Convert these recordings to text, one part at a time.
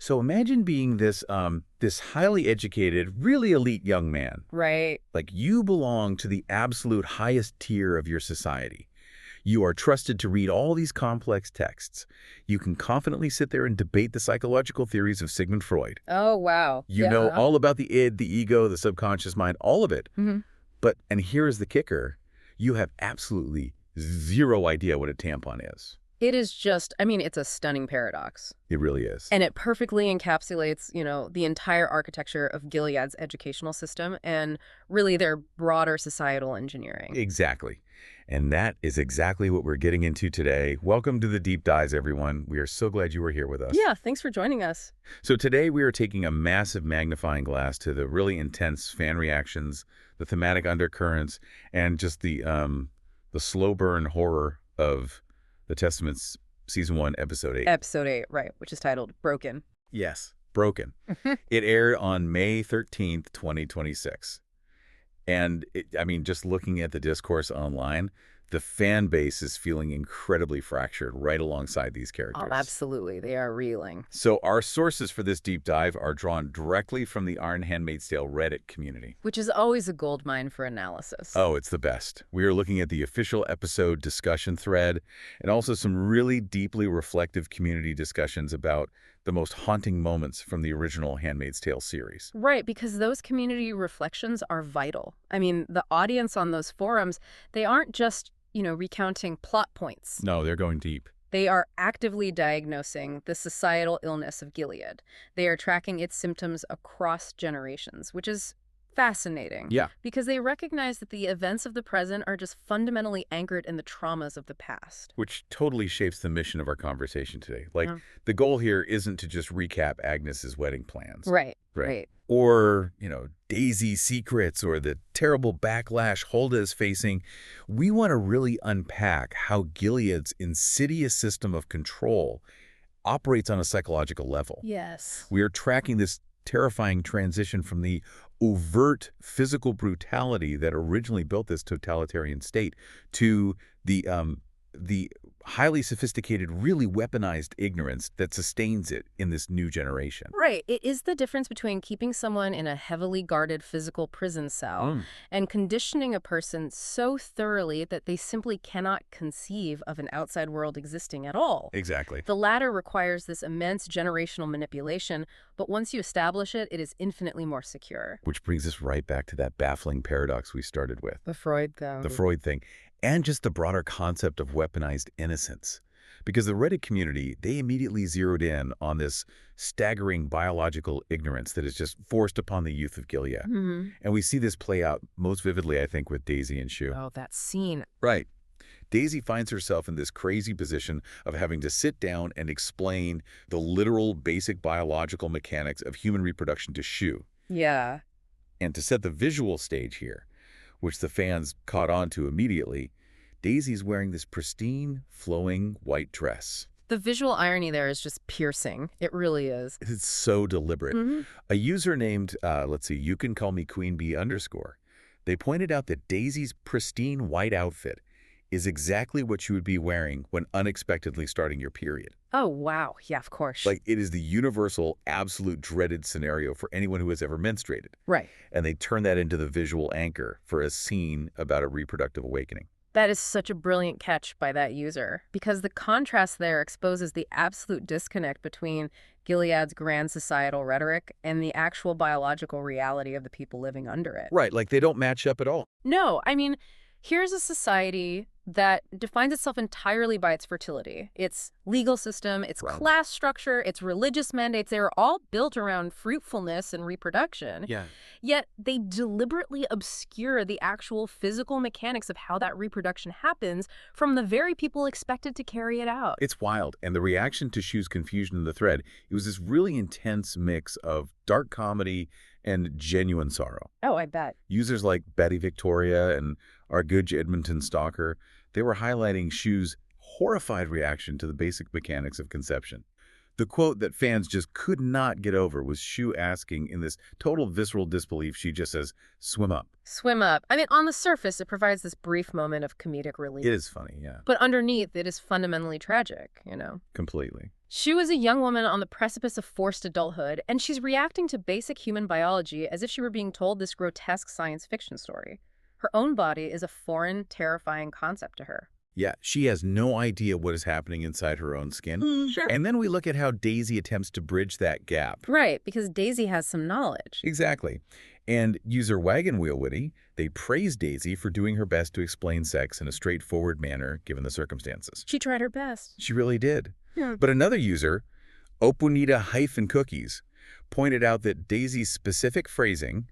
So imagine being this highly educated, really elite young man. Right. Like you belong to the absolute highest tier of your society. You are trusted to read all these complex texts. You can confidently sit there and debate the psychological theories of Sigmund Freud. Oh, wow. You know Yeah. all about the id, the ego, the subconscious mind, all of it. hmm But, and here's the kicker, you have absolutely zero idea what a tampon is. It is just, I mean, it's a stunning paradox. It really is. And it perfectly encapsulates, the entire architecture of Gilead's educational system and really their broader societal engineering. Exactly. And that is exactly what we're getting into today. Welcome to the Deep Dives, everyone. We are so glad you were here with us. Yeah, thanks for joining us. So today we are taking a massive magnifying glass to the really intense fan reactions, the thematic undercurrents, and just the slow burn horror of The Testament's Season 1, Episode 8. Episode 8, right, which is titled Broken. Yes, Broken. It aired on May 13th, 2026. And, just looking at the discourse online, the fan base is feeling incredibly fractured right alongside these characters. Oh, absolutely. They are reeling. So our sources for this deep dive are drawn directly from the Iron Handmaid's Tale Reddit community. Which is always a goldmine for analysis. Oh, it's the best. We are looking at the official episode discussion thread and also some really deeply reflective community discussions about the most haunting moments from the original Handmaid's Tale series. Right, because those community reflections are vital. I mean, the audience on those forums, they aren't just, recounting plot points. No, they're going deep. They are actively diagnosing the societal illness of Gilead. They are tracking its symptoms across generations, which is fascinating. Yeah. Because they recognize that the events of the present are just fundamentally anchored in the traumas of the past. Which totally shapes the mission of our conversation today. Like, Yeah. the goal here isn't to just recap Agnes's wedding plans. Right. Or, Daisy's secrets or the terrible backlash Hulda is facing. We want to really unpack how Gilead's insidious system of control operates on a psychological level. Yes. We are tracking this terrifying transition from the overt physical brutality that originally built this totalitarian state to the highly sophisticated, really weaponized ignorance that sustains it in this new generation. Right. It is the difference between keeping someone in a heavily guarded physical prison cell and conditioning a person so thoroughly that they simply cannot conceive of an outside world existing at all. Exactly. The latter requires this immense generational manipulation, but once you establish it, it is infinitely more secure. Which brings us right back to that baffling paradox we started with. The Freud thing. The Freud thing. And just the broader concept of weaponized innocence. Because the Reddit community, they immediately zeroed in on this staggering biological ignorance that is just forced upon the youth of Gilead. And we see this play out most vividly, I think, with Daisy and Shu. Oh, that scene. Right. Daisy finds herself in this crazy position of having to sit down and explain the literal basic biological mechanics of human reproduction to Shu. Yeah. And to set the visual stage here, which the fans caught on to immediately, Daisy's wearing this pristine, flowing white dress. The visual irony there is just piercing. It really is. It's so deliberate. A user named, you can call me Queen Bee _, they pointed out that Daisy's pristine white outfit is exactly what you would be wearing when unexpectedly starting your period. Oh, wow. Yeah, of course. Like, it is the universal, absolute dreaded scenario for anyone who has ever menstruated. Right. And they turn that into the visual anchor for a scene about a reproductive awakening. That is such a brilliant catch by that user, because the contrast there exposes the absolute disconnect between Gilead's grand societal rhetoric and the actual biological reality of the people living under it. Right, like they don't match up at all. No, I mean, here's a society that defines itself entirely by its fertility, its legal system, its class structure, its religious mandates. They're all built around fruitfulness and reproduction. Yeah. Yet they deliberately obscure the actual physical mechanics of how that reproduction happens from the very people expected to carry it out. It's wild. And the reaction to Shu's confusion in the thread, it was this really intense mix of dark comedy and genuine sorrow. Oh, I bet. Users like Betty Victoria and our good Edmonton Stalker, they were highlighting Shu's horrified reaction to the basic mechanics of conception. The quote that fans just could not get over was Shu asking in this total visceral disbelief, she just says, "Swim up." Swim up. I mean, on the surface, it provides this brief moment of comedic relief. It is funny, yeah. But underneath, it is fundamentally tragic, Completely. She was a young woman on the precipice of forced adulthood, and she's reacting to basic human biology as if she were being told this grotesque science fiction story. Her own body is a foreign, terrifying concept to her. Yeah, she has no idea what is happening inside her own skin. Sure. And then we look at how Daisy attempts to bridge that gap. Right, because Daisy has some knowledge. Exactly. And user Wagon Wheel Witty, they praise Daisy for doing her best to explain sex in a straightforward manner given the circumstances. She tried her best. She really did. Yeah. But another user, Opunita-Cookies, pointed out that Daisy's specific phrasing,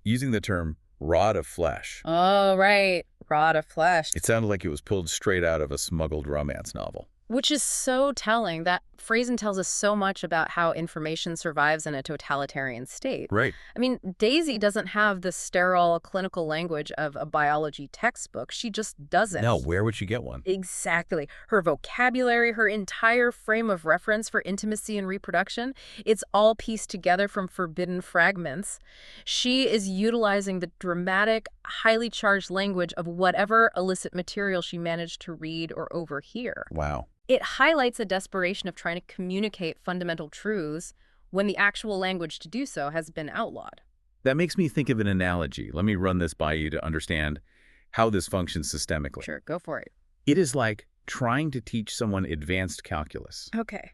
using the term rod of flesh. Oh, right. Rod of flesh. It sounded like it was pulled straight out of a smuggled romance novel. Which is so telling. That phrasing tells us so much about how information survives in a totalitarian state. Right. I mean, Daisy doesn't have the sterile clinical language of a biology textbook. She just doesn't. No, where would she get one? Exactly. Her vocabulary, her entire frame of reference for intimacy and reproduction, it's all pieced together from forbidden fragments. She is utilizing the dramatic, highly charged language of whatever illicit material she managed to read or overhear. Wow. It highlights a desperation of trying to communicate fundamental truths when the actual language to do so has been outlawed. That makes me think of an analogy. Let me run this by you to understand how this functions systemically. Sure, go for it. It is like trying to teach someone advanced calculus, Okay.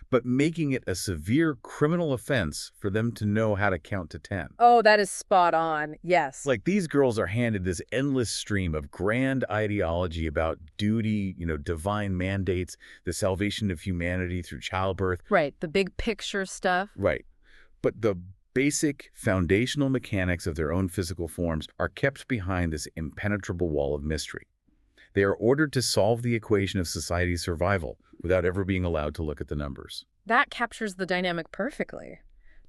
but making it a severe criminal offense for them to know how to count to 10. Oh, that is spot on. Yes. Like these girls are handed this endless stream of grand ideology about duty, divine mandates, the salvation of humanity through childbirth. Right, the big picture stuff. Right. But the basic foundational mechanics of their own physical forms are kept behind this impenetrable wall of mystery. They are ordered to solve the equation of society's survival without ever being allowed to look at the numbers. That captures the dynamic perfectly.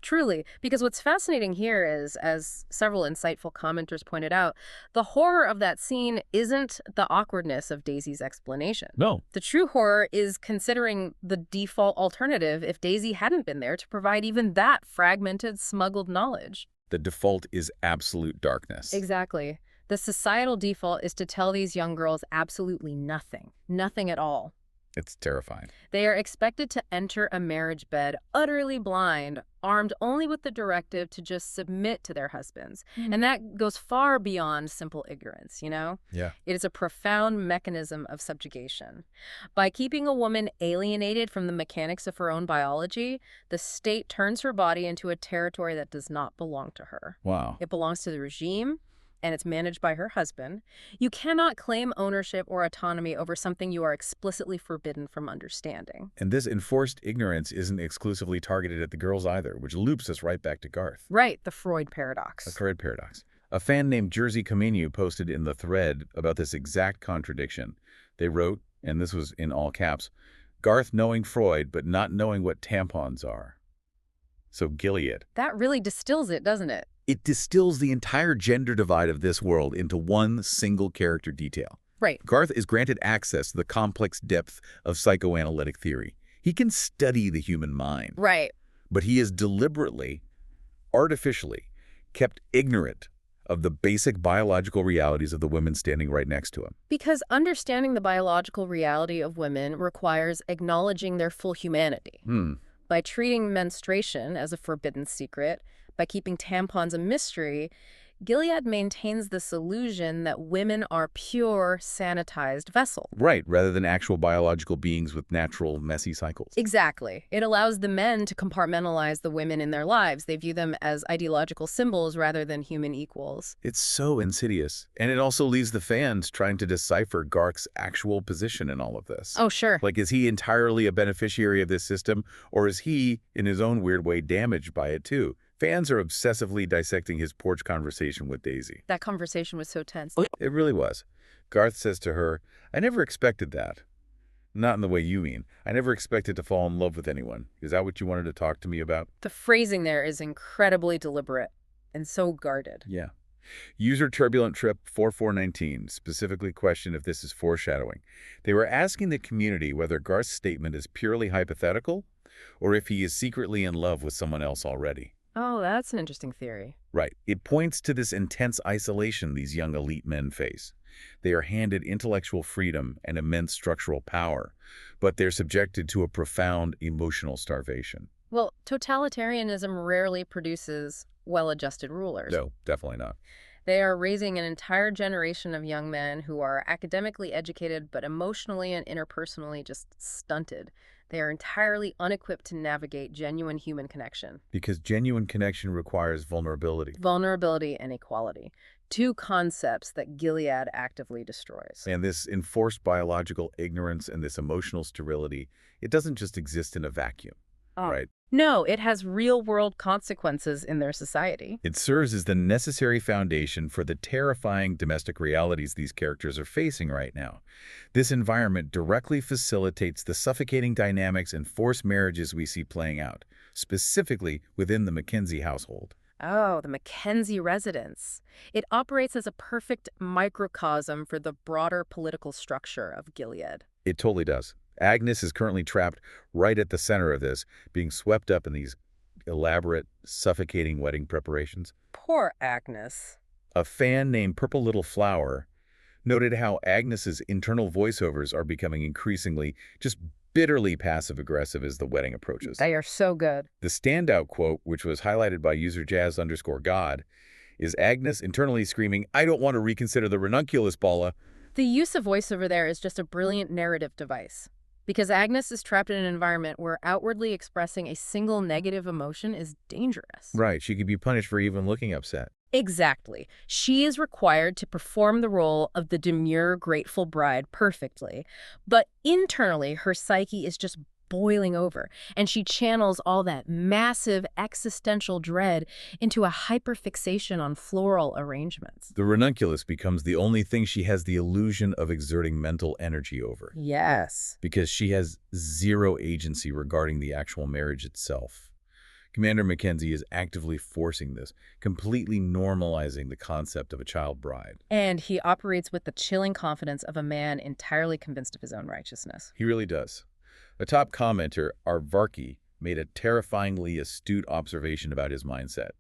Truly, because what's fascinating here is, as several insightful commenters pointed out, the horror of that scene isn't the awkwardness of Daisy's explanation. No. The true horror is considering the default alternative if Daisy hadn't been there to provide even that fragmented, smuggled knowledge. The default is absolute darkness. Exactly. The societal default is to tell these young girls absolutely nothing. Nothing at all. It's terrifying. They are expected to enter a marriage bed utterly blind, armed only with the directive to just submit to their husbands. And that goes far beyond simple ignorance, Yeah. It is a profound mechanism of subjugation. By keeping a woman alienated from the mechanics of her own biology, the state turns her body into a territory that does not belong to her. Wow. It belongs to the regime, and it's managed by her husband. You cannot claim ownership or autonomy over something you are explicitly forbidden from understanding. And this enforced ignorance isn't exclusively targeted at the girls either, which loops us right back to Garth. Right, the Freud paradox. The Freud paradox. A fan named Jersey Comenu posted in the thread about this exact contradiction. They wrote, and this was in all caps, Garth knowing Freud but not knowing what tampons are. So Gilead. That really distills it, doesn't it? It distills the entire gender divide of this world into one single character detail. Right. Garth is granted access to the complex depth of psychoanalytic theory. He can study the human mind. Right. But he is deliberately, artificially, kept ignorant of the basic biological realities of the women standing right next to him. Because understanding the biological reality of women requires acknowledging their full humanity. By treating menstruation as a forbidden secret, by keeping tampons a mystery, Gilead maintains this illusion that women are pure, sanitized vessels. Right, rather than actual biological beings with natural, messy cycles. Exactly. It allows the men to compartmentalize the women in their lives. They view them as ideological symbols rather than human equals. It's so insidious. And it also leaves the fans trying to decipher Garth's actual position in all of this. Oh, sure. Like, is he entirely a beneficiary of this system, or is he, in his own weird way, damaged by it too? Fans are obsessively dissecting his porch conversation with Daisy. That conversation was so tense. It really was. Garth says to her, I never expected that. Not in the way you mean. I never expected to fall in love with anyone. Is that what you wanted to talk to me about? The phrasing there is incredibly deliberate and so guarded. Yeah. User Turbulent Trip 4419 specifically questioned if this is foreshadowing. They were asking the community whether Garth's statement is purely hypothetical or if he is secretly in love with someone else already. Oh, that's an interesting theory. Right. It points to this intense isolation these young elite men face. They are handed intellectual freedom and immense structural power, but they're subjected to a profound emotional starvation. Well, totalitarianism rarely produces well-adjusted rulers. No, definitely not. They are raising an entire generation of young men who are academically educated but emotionally and interpersonally just stunted. They are entirely unequipped to navigate genuine human connection. Because genuine connection requires vulnerability. Vulnerability and equality, two concepts that Gilead actively destroys. And this enforced biological ignorance and this emotional sterility, it doesn't just exist in a vacuum, right? No, it has real-world consequences in their society. It serves as the necessary foundation for the terrifying domestic realities these characters are facing right now. This environment directly facilitates the suffocating dynamics and forced marriages we see playing out, specifically within the Mackenzie household. Oh, the Mackenzie residence. It operates as a perfect microcosm for the broader political structure of Gilead. It totally does. Agnes is currently trapped right at the center of this, being swept up in these elaborate, suffocating wedding preparations. Poor Agnes. A fan named Purple Little Flower noted how Agnes's internal voiceovers are becoming increasingly just bitterly passive-aggressive as the wedding approaches. They are so good. The standout quote, which was highlighted by user Jazz_God, is Agnes internally screaming, "I don't want to reconsider the ranunculus, Paula." The use of voiceover there is just a brilliant narrative device. Because Agnes is trapped in an environment where outwardly expressing a single negative emotion is dangerous. Right, she could be punished for even looking upset. Exactly. She is required to perform the role of the demure, grateful bride perfectly. But internally, her psyche is just boiling over, and she channels all that massive existential dread into a hyperfixation on floral arrangements. The ranunculus becomes the only thing she has the illusion of exerting mental energy over, Yes. because she has zero agency regarding the actual marriage itself. Commander Mackenzie is actively forcing this, completely normalizing the concept of a child bride. And he operates with the chilling confidence of a man entirely convinced of his own righteousness. He really does. A top commenter, Arvarki, made a terrifyingly astute observation about his mindset.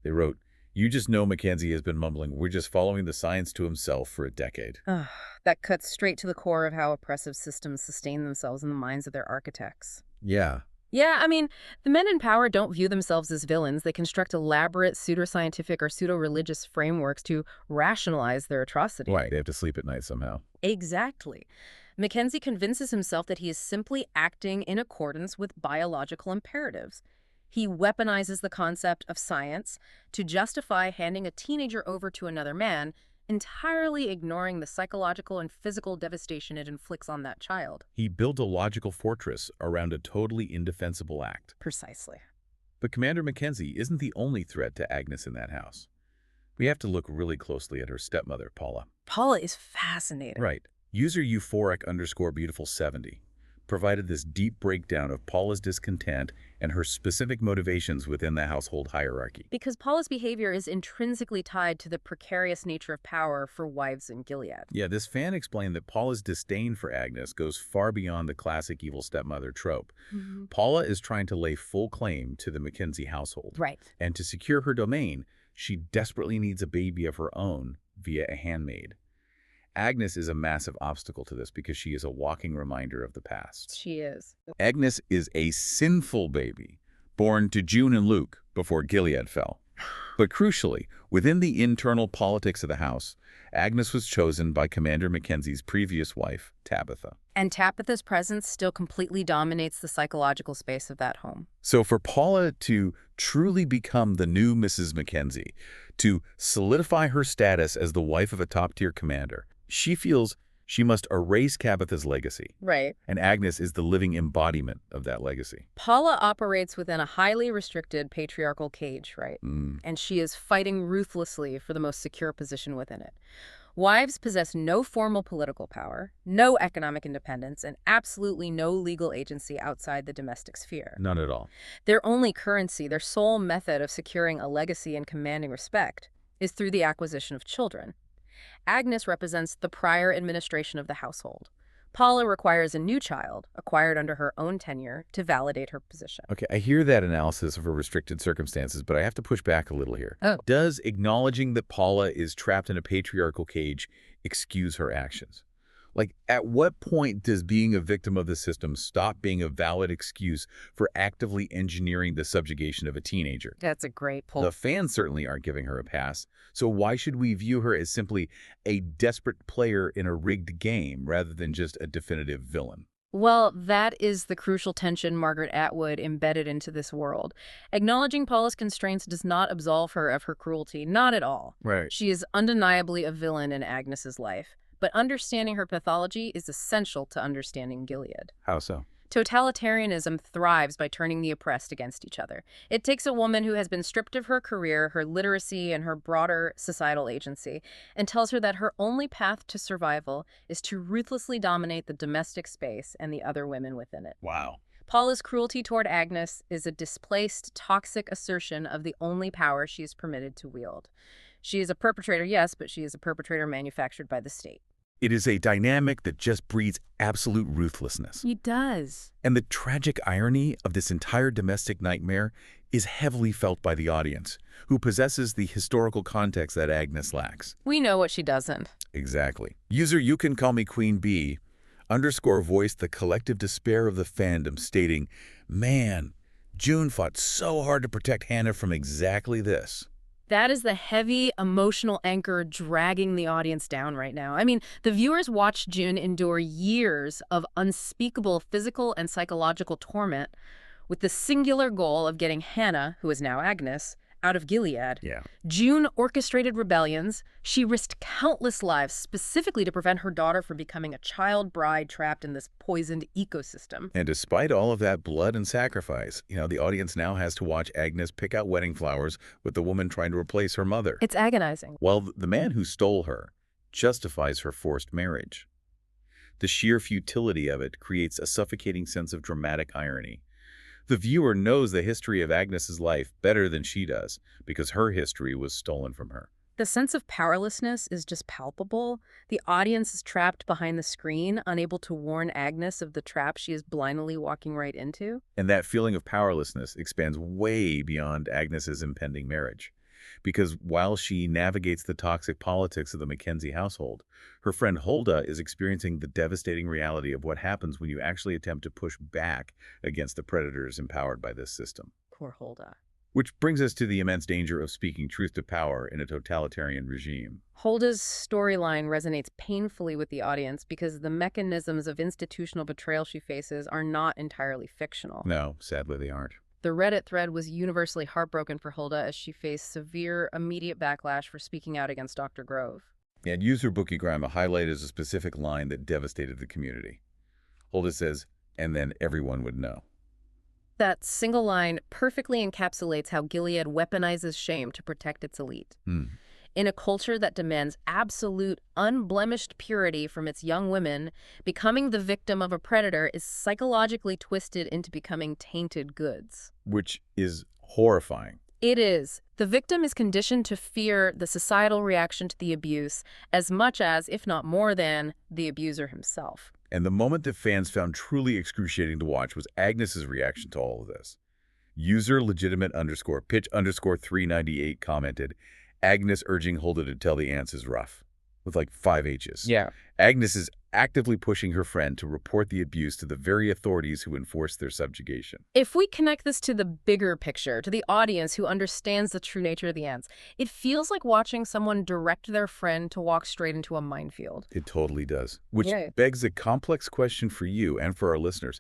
They wrote, "You just know Mackenzie has been mumbling, 'We're just following the science' to himself for a decade." Ugh, that cuts straight to the core of how oppressive systems sustain themselves in the minds of their architects. Yeah. Yeah, I mean, the men in power don't view themselves as villains. They construct elaborate pseudoscientific or pseudo-religious frameworks to rationalize their atrocity. Right, they have to sleep at night somehow. Exactly. Mackenzie convinces himself that he is simply acting in accordance with biological imperatives. He weaponizes the concept of science to justify handing a teenager over to another man, entirely ignoring the psychological and physical devastation it inflicts on that child. He built a logical fortress around a totally indefensible act. Precisely. But Commander Mackenzie isn't the only threat to Agnes in that house. We have to look really closely at her stepmother, Paula. Paula is fascinating. Right. User euphoric_beautiful70 provided this deep breakdown of Paula's discontent and her specific motivations within the household hierarchy. Because Paula's behavior is intrinsically tied to the precarious nature of power for wives in Gilead. Yeah, this fan explained that Paula's disdain for Agnes goes far beyond the classic evil stepmother trope. Paula is trying to lay full claim to the Mackenzie household. Right. And to secure her domain, she desperately needs a baby of her own via a handmaid. Agnes is a massive obstacle to this because she is a walking reminder of the past. She is. Agnes is a sinful baby, born to June and Luke before Gilead fell. But crucially, within the internal politics of the house, Agnes was chosen by Commander Mackenzie's previous wife, Tabitha. And Tabitha's presence still completely dominates the psychological space of that home. So for Paula to truly become the new Mrs. Mackenzie, to solidify her status as the wife of a top-tier commander, she feels she must erase Tabitha's legacy. Right. And Agnes is the living embodiment of that legacy. Paula operates within a highly restricted patriarchal cage, right? And she is fighting ruthlessly for the most secure position within it. Wives possess no formal political power, no economic independence, and absolutely no legal agency outside the domestic sphere. None at all. Their only currency, their sole method of securing a legacy and commanding respect, is through the acquisition of children. Agnes represents the prior administration of the household. Paula requires a new child, acquired under her own tenure, to validate her position. Okay, I hear that analysis of her restricted circumstances, but I have to push back a little here. Oh. Does acknowledging that Paula is trapped in a patriarchal cage excuse her actions? Like, at what point does being a victim of the system stop being a valid excuse for actively engineering the subjugation of a teenager? That's a great pull. The fans certainly aren't giving her a pass, so why should we view her as simply a desperate player in a rigged game rather than just a definitive villain? Well, that is the crucial tension Margaret Atwood embedded into this world. Acknowledging Paula's constraints does not absolve her of her cruelty, not at all. Right. She is undeniably a villain in Agnes's life, but understanding her pathology is essential to understanding Gilead. How so? Totalitarianism thrives by turning the oppressed against each other. It takes a woman who has been stripped of her career, her literacy, and her broader societal agency, and tells her that her only path to survival is to ruthlessly dominate the domestic space and the other women within it. Wow. Paula's cruelty toward Agnes is a displaced, toxic assertion of the only power she is permitted to wield. She is a perpetrator, yes, but she is a perpetrator manufactured by the state. It is a dynamic that just breeds absolute ruthlessness. He does. And the tragic irony of this entire domestic nightmare is heavily felt by the audience, who possesses the historical context that Agnes lacks. We know what she doesn't. Exactly. User You Can Call Me Queen Bee _ voiced the collective despair of the fandom, stating, "Man, June fought so hard to protect Hannah from exactly this." That is the heavy, emotional anchor dragging the audience down right now. I mean, the viewers watched June endure years of unspeakable physical and psychological torment with the singular goal of getting Hannah, who is now Agnes, out of Gilead. Yeah. June orchestrated rebellions. She risked countless lives specifically to prevent her daughter from becoming a child bride trapped in this poisoned ecosystem. And despite all of that blood and sacrifice, the audience now has to watch Agnes pick out wedding flowers with the woman trying to replace her mother. It's agonizing. While the man who stole her justifies her forced marriage. The sheer futility of it creates a suffocating sense of dramatic irony. The viewer knows the history of Agnes's life better than she does because her history was stolen from her. The sense of powerlessness is just palpable. The audience is trapped behind the screen, unable to warn Agnes of the trap she is blindly walking right into. And that feeling of powerlessness expands way beyond Agnes's impending marriage. Because while she navigates the toxic politics of the Mackenzie household, her friend Hulda is experiencing the devastating reality of what happens when you actually attempt to push back against the predators empowered by this system. Poor Hulda. Which brings us to the immense danger of speaking truth to power in a totalitarian regime. Hulda's storyline resonates painfully with the audience because the mechanisms of institutional betrayal she faces are not entirely fictional. No, sadly they aren't. The Reddit thread was universally heartbroken for Hulda as she faced severe, immediate backlash for speaking out against Dr. Grove. And user Bookiegrima highlighted a specific line that devastated the community. Hulda says, "And then everyone would know." That single line perfectly encapsulates how Gilead weaponizes shame to protect its elite. In a culture that demands absolute, unblemished purity from its young women, becoming the victim of a predator is psychologically twisted into becoming tainted goods. Which is horrifying. It is. The victim is conditioned to fear the societal reaction to the abuse as much as, if not more than, the abuser himself. And the moment that fans found truly excruciating to watch was Agnes's reaction to all of this. User legitimate _ pitch _ 398 commented, "Agnes urging Hulda to tell the ants is rough," with like 5 H's. Yeah. Agnes is actively pushing her friend to report the abuse to the very authorities who enforce their subjugation. If we connect this to the bigger picture, to the audience who understands the true nature of the ants, it feels like watching someone direct their friend to walk straight into a minefield. It totally does. Which Yeah. begs a complex question for you and for our listeners.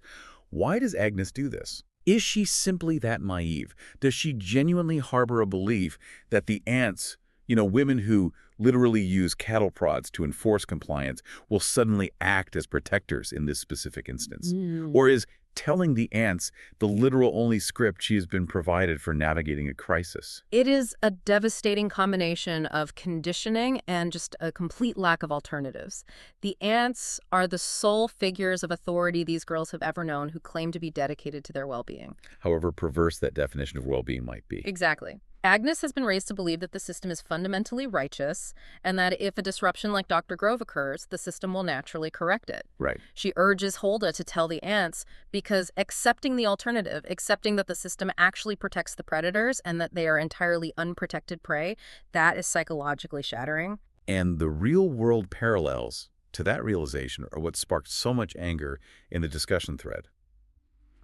Why does Agnes do this? Is she simply that naive? Does she genuinely harbor a belief that the ants, women who literally use cattle prods to enforce compliance, will suddenly act as protectors in this specific instance? Or is telling the ants the literal only script she has been provided for navigating a crisis? It is a devastating combination of conditioning and just a complete lack of alternatives. The ants are the sole figures of authority these girls have ever known who claim to be dedicated to their well-being. However perverse that definition of well-being might be. Exactly. Agnes has been raised to believe that the system is fundamentally righteous and that if a disruption like Dr. Grove occurs, the system will naturally correct it. Right. She urges Hulda to tell the ants because accepting the alternative, accepting that the system actually protects the predators and that they are entirely unprotected prey, that is psychologically shattering. And the real-world parallels to that realization are what sparked so much anger in the discussion thread.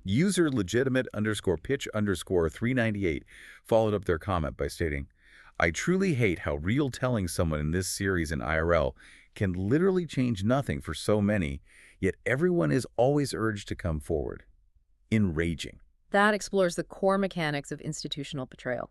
User legitimate_pitch_398 followed up their comment by stating, "I truly hate how real telling someone in this series in IRL can literally change nothing for so many, yet everyone is always urged to come forward." Enraging. That explores the core mechanics of institutional betrayal.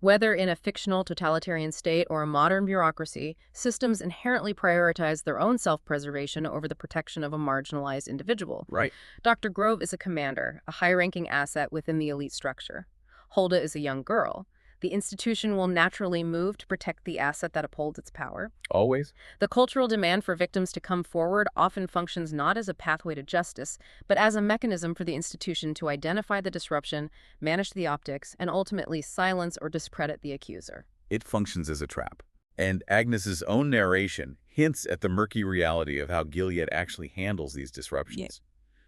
Whether in a fictional totalitarian state or a modern bureaucracy, systems inherently prioritize their own self-preservation over the protection of a marginalized individual. Right. Dr. Grove is a commander, a high-ranking asset within the elite structure. Hulda is a young girl. The institution will naturally move to protect the asset that upholds its power. Always. The cultural demand for victims to come forward often functions not as a pathway to justice, but as a mechanism for the institution to identify the disruption, manage the optics, and ultimately silence or discredit the accuser. It functions as a trap. And Agnes's own narration hints at the murky reality of how Gilead actually handles these disruptions. Yeah.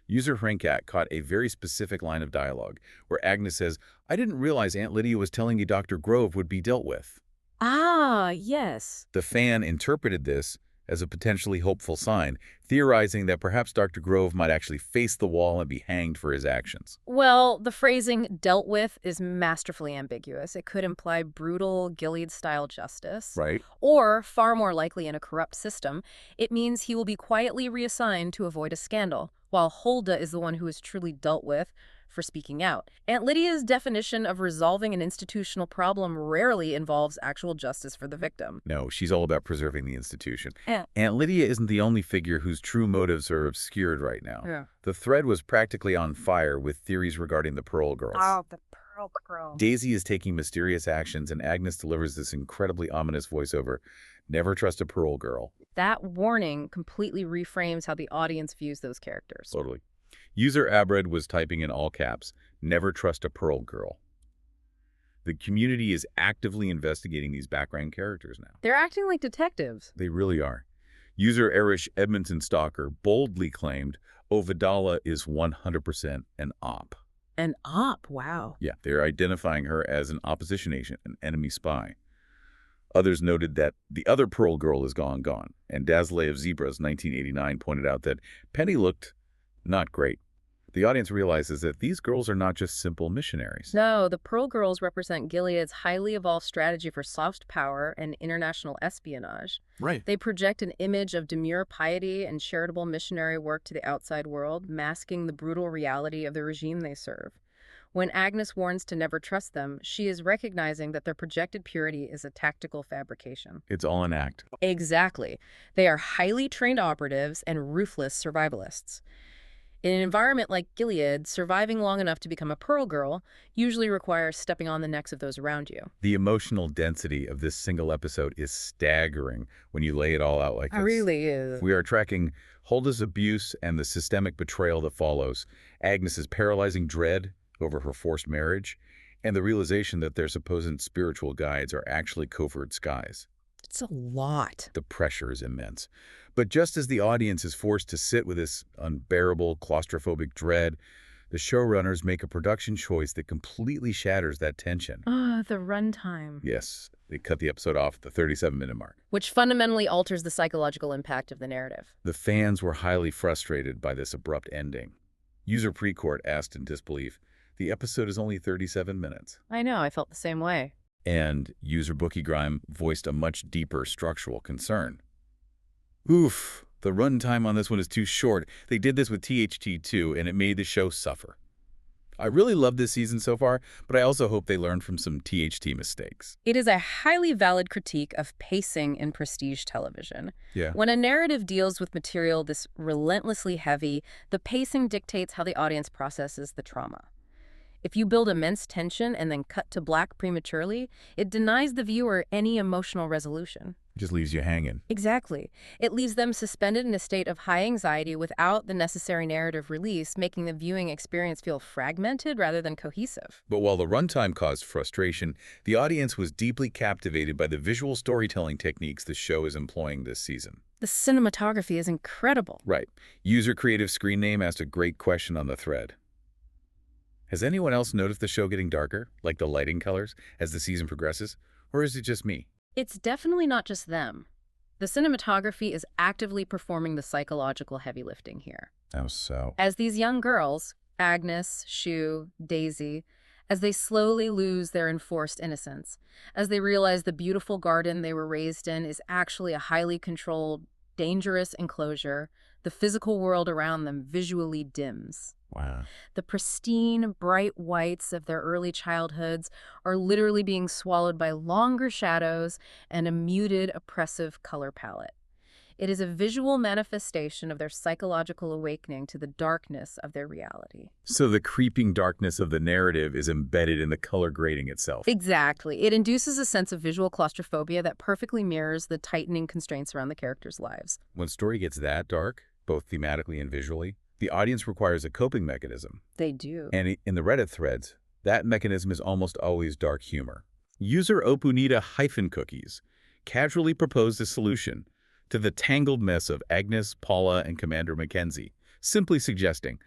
User Hrinkat caught a very specific line of dialogue where Agnes says, "I didn't realize Aunt Lydia was telling you Dr. Grove would be dealt with." Ah, yes. The fan interpreted this as a potentially hopeful sign, theorizing that perhaps Dr. Grove might actually face the wall and be hanged for his actions. Well, the phrasing "dealt with" is masterfully ambiguous. It could imply brutal Gilead-style justice. Right. Or, far more likely in a corrupt system, it means he will be quietly reassigned to avoid a scandal, while Hulda is the one who is truly dealt with for speaking out. Aunt Lydia's definition of resolving an institutional problem rarely involves actual justice for the victim. No, she's all about preserving the institution. Yeah. Aunt Lydia isn't the only figure whose true motives are obscured right now. Yeah. The thread was practically on fire with theories regarding the Pearl Girls. Oh, the Pearl Girl. Daisy is taking mysterious actions, and Agnes delivers this incredibly ominous voiceover, "Never trust a Pearl Girl." That warning completely reframes how the audience views those characters. Totally. User Abred was typing in all caps, "Never trust a Pearl Girl." The community is actively investigating these background characters now. They're acting like detectives. They really are. User Erish Edmonton Stalker boldly claimed, "Ovidala is 100% an op." An op, wow. Yeah, they're identifying her as an opposition agent, an enemy spy. Others noted that the other Pearl Girl is gone, and Dazzle of Zebras 1989 pointed out that Penny looked not great. The audience realizes that these girls are not just simple missionaries. No, the Pearl Girls represent Gilead's highly evolved strategy for soft power and international espionage. Right. They project an image of demure piety and charitable missionary work to the outside world, masking the brutal reality of the regime they serve. When Agnes warns to never trust them, she is recognizing that their projected purity is a tactical fabrication. It's all an act. Exactly. They are highly trained operatives and ruthless survivalists. In an environment like Gilead, surviving long enough to become a Pearl Girl usually requires stepping on the necks of those around you. The emotional density of this single episode is staggering when you lay it all out like this. It really is. We are tracking Hulda's abuse and the systemic betrayal that follows, Agnes's paralyzing dread over her forced marriage, and the realization that their supposed spiritual guides are actually covert spies. It's a lot. The pressure is immense. But just as the audience is forced to sit with this unbearable, claustrophobic dread, the showrunners make a production choice that completely shatters that tension. The runtime. Yes, they cut the episode off at the 37-minute mark. Which fundamentally alters the psychological impact of the narrative. The fans were highly frustrated by this abrupt ending. User Precourt asked in disbelief, "The episode is only 37 minutes. I know, I felt the same way. And user Bookie Grime voiced a much deeper structural concern. "Oof, the runtime on this one is too short. They did this with THT too, and it made the show suffer. I really love this season so far, but I also hope they learned from some THT mistakes." It is a highly valid critique of pacing in prestige television. Yeah. When a narrative deals with material this relentlessly heavy, the pacing dictates how the audience processes the trauma. If you build immense tension and then cut to black prematurely, it denies the viewer any emotional resolution. Just leaves you hanging. Exactly. It leaves them suspended in a state of high anxiety without the necessary narrative release, making the viewing experience feel fragmented rather than cohesive. But while the runtime caused frustration, the audience was deeply captivated by the visual storytelling techniques the show is employing this season. The cinematography is incredible. Right. User Creative Screen Name asked a great question on the thread. Has anyone else noticed the show getting darker, like the lighting colors, as the season progresses? Or is it just me? It's definitely not just them. The cinematography is actively performing the psychological heavy lifting here. How so? As these young girls, Agnes, Shu, Daisy, as they slowly lose their enforced innocence, as they realize the beautiful garden they were raised in is actually a highly controlled, dangerous enclosure, the physical world around them visually dims. Wow. The pristine, bright whites of their early childhoods are literally being swallowed by longer shadows and a muted, oppressive color palette. It is a visual manifestation of their psychological awakening to the darkness of their reality. So the creeping darkness of the narrative is embedded in the color grading itself. Exactly. It induces a sense of visual claustrophobia that perfectly mirrors the tightening constraints around the characters' lives. When story gets that dark, both thematically and visually, the audience requires a coping mechanism. They do. And in the Reddit threads, that mechanism is almost always dark humor. User Opunita-cookies casually proposed a solution to the tangled mess of Agnes, Paula, and Commander Mackenzie, simply suggesting,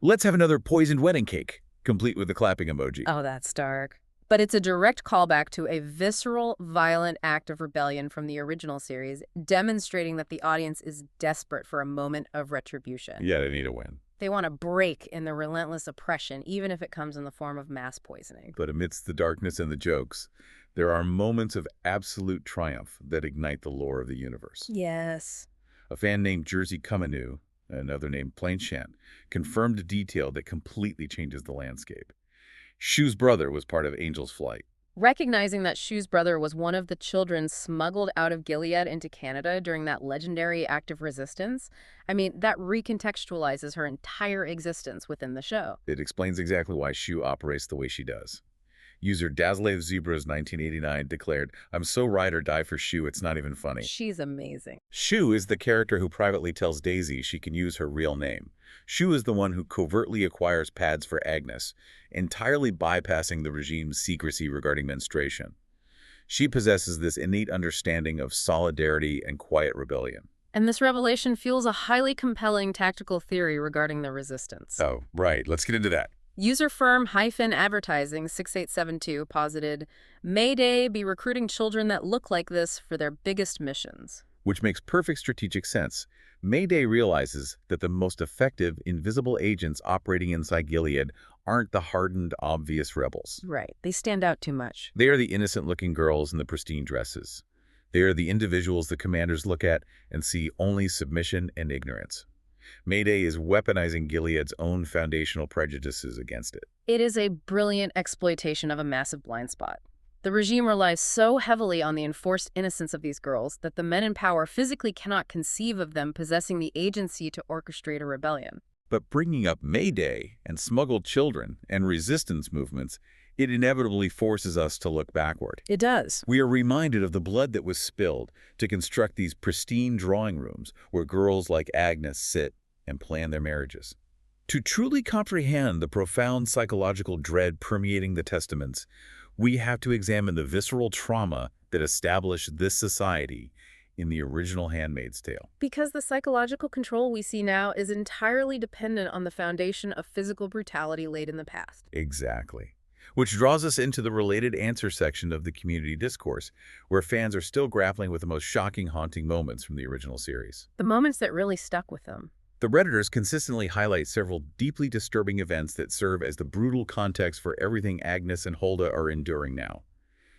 let's have another poisoned wedding cake, complete with the clapping emoji. Oh, that's dark. But it's a direct callback to a visceral, violent act of rebellion from the original series, demonstrating that the audience is desperate for a moment of retribution. Yeah, they need a win. They want a break in the relentless oppression, even if it comes in the form of mass poisoning. But amidst the darkness and the jokes, there are moments of absolute triumph that ignite the lore of the universe. Yes. A fan named Jersey Kumanu, another named Plainshan, confirmed a detail that completely changes the landscape. Shu's brother was part of Angel's flight. Recognizing that Shu's brother was one of the children smuggled out of Gilead into Canada during that legendary act of resistance, that recontextualizes her entire existence within the show. It explains exactly why Shu operates the way she does. User Dazlev Zebras 1989 declared, I'm so ride or die for Shu, it's not even funny. She's amazing. Shu is the character who privately tells Daisy she can use her real name. Shu is the one who covertly acquires pads for Agnes, entirely bypassing the regime's secrecy regarding menstruation. She possesses this innate understanding of solidarity and quiet rebellion. And this revelation fuels a highly compelling tactical theory regarding the resistance. Oh, right. Let's get into that. User firm-advertising 6872 posited, Mayday be recruiting children that look like this for their biggest missions. Which makes perfect strategic sense. Mayday realizes that the most effective, invisible agents operating inside Gilead aren't the hardened, obvious rebels. Right. They stand out too much. They are the innocent-looking girls in the pristine dresses. They are the individuals the commanders look at and see only submission and ignorance. Mayday is weaponizing Gilead's own foundational prejudices against it. It is a brilliant exploitation of a massive blind spot. The regime relies so heavily on the enforced innocence of these girls that the men in power physically cannot conceive of them possessing the agency to orchestrate a rebellion. But bringing up Mayday and smuggled children and resistance movements, it inevitably forces us to look backward. It does. We are reminded of the blood that was spilled to construct these pristine drawing rooms where girls like Agnes sit and plan their marriages. To truly comprehend the profound psychological dread permeating the Testaments, we have to examine the visceral trauma that established this society in the original Handmaid's Tale. Because the psychological control we see now is entirely dependent on the foundation of physical brutality laid in the past. Exactly. Which draws us into the related answer section of the community discourse, where fans are still grappling with the most shocking, haunting moments from the original series. The moments that really stuck with them. The Redditors consistently highlight several deeply disturbing events that serve as the brutal context for everything Agnes and Hulda are enduring now.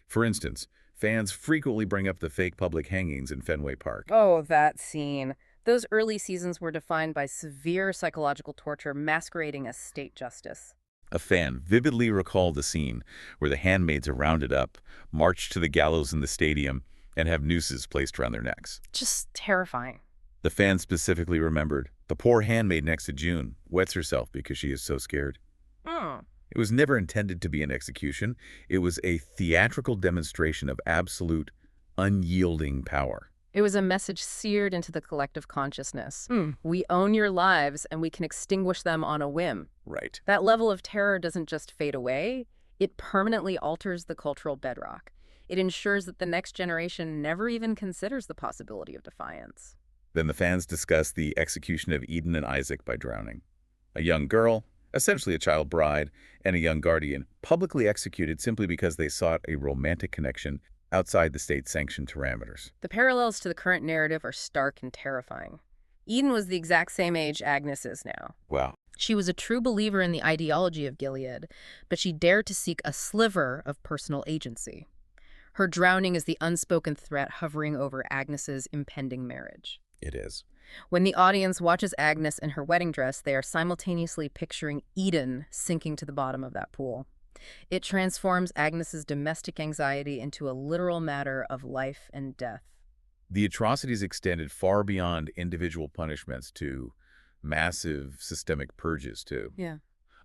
For instance, fans frequently bring up the fake public hangings in Fenway Park. Oh, that scene. Those early seasons were defined by severe psychological torture masquerading as state justice. A fan vividly recalled the scene where the handmaids are rounded up, marched to the gallows in the stadium, and have nooses placed around their necks. Just terrifying. The fan specifically remembered, the poor handmaid next to June wets herself because she is so scared. It was never intended to be an execution. It was a theatrical demonstration of absolute, unyielding power. It was a message seared into the collective consciousness. We own your lives, and we can extinguish them on a whim. Right. That level of terror doesn't just fade away, it permanently alters the cultural bedrock. It ensures that the next generation never even considers the possibility of defiance. Then the fans discuss the execution of Eden and Isaac by drowning. A young girl, essentially a child bride, and a young guardian publicly executed simply because they sought a romantic connection outside the state-sanctioned parameters. The parallels to the current narrative are stark and terrifying. Eden was the exact same age Agnes is now. Wow. She was a true believer in the ideology of Gilead, but she dared to seek a sliver of personal agency. Her drowning is the unspoken threat hovering over Agnes's impending marriage. It is. When the audience watches Agnes in her wedding dress, they are simultaneously picturing Eden sinking to the bottom of that pool. It transforms Agnes's domestic anxiety into a literal matter of life and death. The atrocities extended far beyond individual punishments to massive systemic purges, too. Yeah.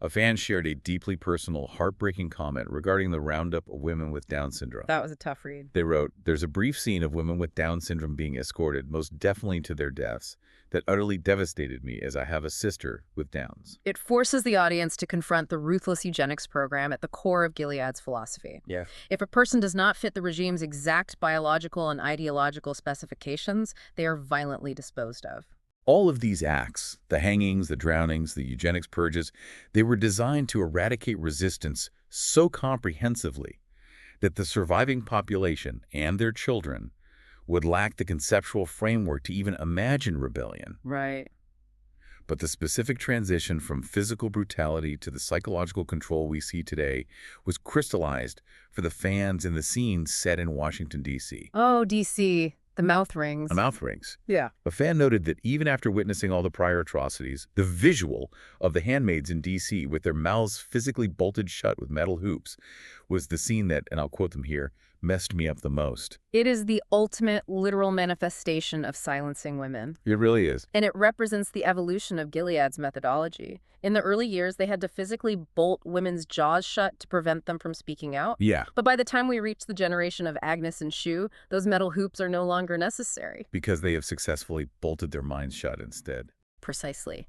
A fan shared a deeply personal, heartbreaking comment regarding the roundup of women with Down syndrome. That was a tough read. They wrote, "There's a brief scene of women with Down syndrome being escorted, most definitely to their deaths, that utterly devastated me as I have a sister with Downs." It forces the audience to confront the ruthless eugenics program at the core of Gilead's philosophy. Yeah. If a person does not fit the regime's exact biological and ideological specifications, they are violently disposed of. All of these acts, the hangings, the drownings, the eugenics purges, they were designed to eradicate resistance so comprehensively that the surviving population and their children would lack the conceptual framework to even imagine rebellion. Right. But the specific transition from physical brutality to the psychological control we see today was crystallized for the fans in the scene set in Washington, D.C. Oh, D.C., the mouth rings. The mouth rings. Yeah. A fan noted that even after witnessing all the prior atrocities, the visual of the handmaids in D.C. with their mouths physically bolted shut with metal hoops was the scene that, and I'll quote them here, messed me up the most. It is the ultimate literal manifestation of silencing women. It really is. And it represents the evolution of Gilead's methodology. In the early years, they had to physically bolt women's jaws shut to prevent them from speaking out. Yeah. But by the time we reach the generation of Agnes and Shu, those metal hoops are no longer necessary. Because they have successfully bolted their minds shut instead. Precisely.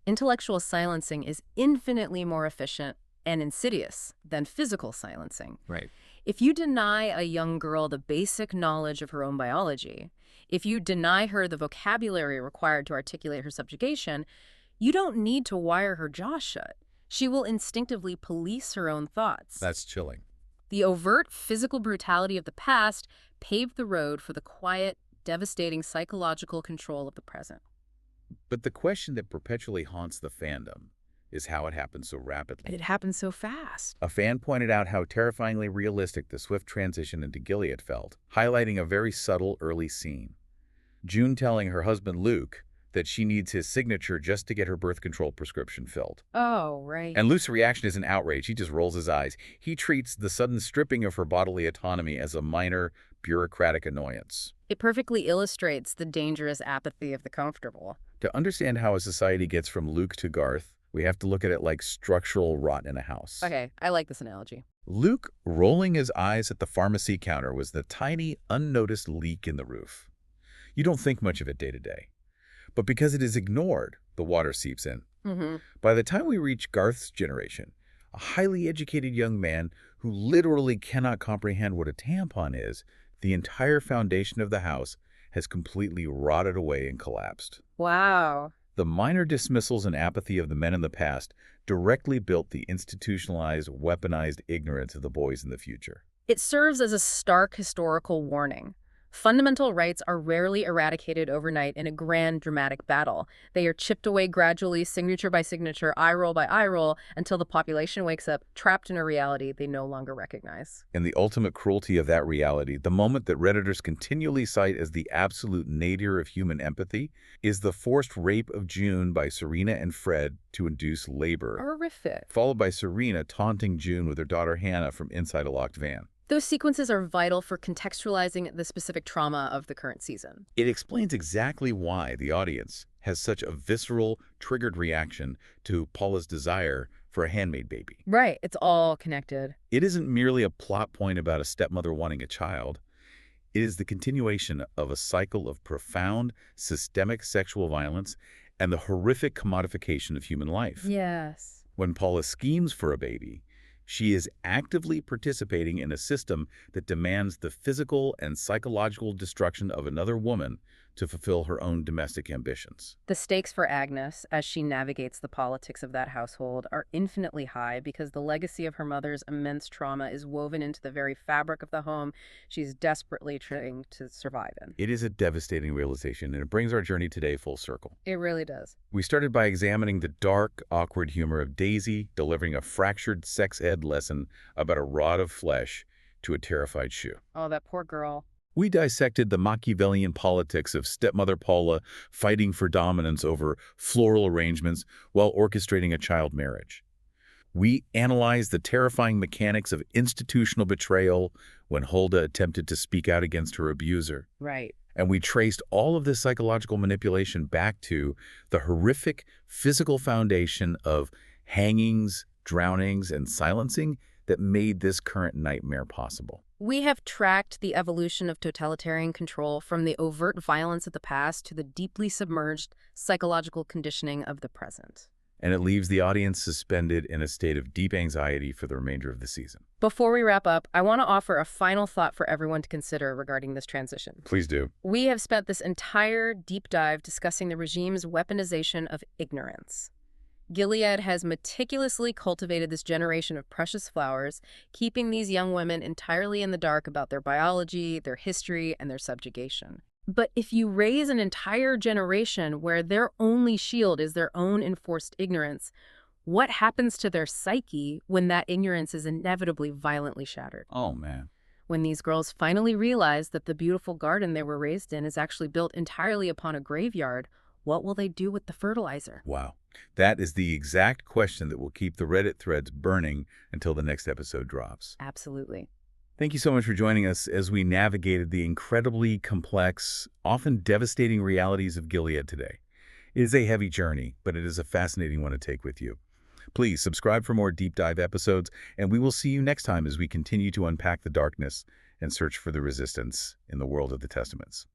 Intellectual silencing is infinitely more efficient and insidious than physical silencing. Right. If you deny a young girl the basic knowledge of her own biology, if you deny her the vocabulary required to articulate her subjugation, you don't need to wire her jaw shut. She will instinctively police her own thoughts. That's chilling. The overt physical brutality of the past paved the road for the quiet, devastating psychological control of the present. But the question that perpetually haunts the fandom is how it happened so rapidly. It happened so fast. A fan pointed out how terrifyingly realistic the swift transition into Gilead felt, highlighting a very subtle early scene. June telling her husband Luke that she needs his signature just to get her birth control prescription filled. Oh, right. And Luke's reaction isn't outrage. He just rolls his eyes. He treats the sudden stripping of her bodily autonomy as a minor, bureaucratic annoyance. It perfectly illustrates the dangerous apathy of the comfortable. To understand how a society gets from Luke to Garth, we have to look at it like structural rot in a house. Okay, I like this analogy. Luke rolling his eyes at the pharmacy counter was the tiny, unnoticed leak in the roof. You don't think much of it day to day. But because it is ignored, the water seeps in. By the time we reach Garth's generation, a highly educated young man who literally cannot comprehend what a tampon is, the entire foundation of the house has completely rotted away and collapsed. Wow. The minor dismissals and apathy of the men in the past directly built the institutionalized, weaponized ignorance of the boys in the future. It serves as a stark historical warning. Fundamental rights are rarely eradicated overnight in a grand, dramatic battle. They are chipped away gradually, signature by signature, eye roll by eye roll, until the population wakes up, trapped in a reality they no longer recognize. And the ultimate cruelty of that reality, the moment that Redditors continually cite as the absolute nadir of human empathy, is the forced rape of June by Serena and Fred to induce labor. Horrific. Followed by Serena taunting June with her daughter Hannah from inside a locked van. Those sequences are vital for contextualizing the specific trauma of the current season. It explains exactly why the audience has such a visceral, triggered reaction to Paula's desire for a handmade baby. Right, it's all connected. It isn't merely a plot point about a stepmother wanting a child. It is the continuation of a cycle of profound systemic sexual violence and the horrific commodification of human life. Yes. When Paula schemes for a baby, she is actively participating in a system that demands the physical and psychological destruction of another woman to fulfill her own domestic ambitions. The stakes for Agnes, as she navigates the politics of that household, are infinitely high because the legacy of her mother's immense trauma is woven into the very fabric of the home she's desperately trying to survive in. It is a devastating realization, and it brings our journey today full circle. It really does. We started by examining the dark, awkward humor of Daisy, delivering a fractured sex ed lesson about a rod of flesh to a terrified Shu. Oh, that poor girl. We dissected the Machiavellian politics of stepmother Paula fighting for dominance over floral arrangements while orchestrating a child marriage. We analyzed the terrifying mechanics of institutional betrayal when Hulda attempted to speak out against her abuser. Right. And we traced all of this psychological manipulation back to the horrific physical foundation of hangings, drownings, and silencing that made this current nightmare possible. We have tracked the evolution of totalitarian control from the overt violence of the past to the deeply submerged psychological conditioning of the present. And it leaves the audience suspended in a state of deep anxiety for the remainder of the season. Before we wrap up, I want to offer a final thought for everyone to consider regarding this transition. Please do. We have spent this entire deep dive discussing the regime's weaponization of ignorance. Gilead has meticulously cultivated this generation of precious flowers, keeping these young women entirely in the dark about their biology, their history, and their subjugation. But if you raise an entire generation where their only shield is their own enforced ignorance, what happens to their psyche when that ignorance is inevitably violently shattered? Oh, man. When these girls finally realize that the beautiful garden they were raised in is actually built entirely upon a graveyard, what will they do with the fertilizer? Wow. That is the exact question that will keep the Reddit threads burning until the next episode drops. Absolutely. Thank you so much for joining us as we navigated the incredibly complex, often devastating realities of Gilead today. It is a heavy journey, but it is a fascinating one to take with you. Please subscribe for more deep dive episodes, and we will see you next time as we continue to unpack the darkness and search for the resistance in the world of the Testaments.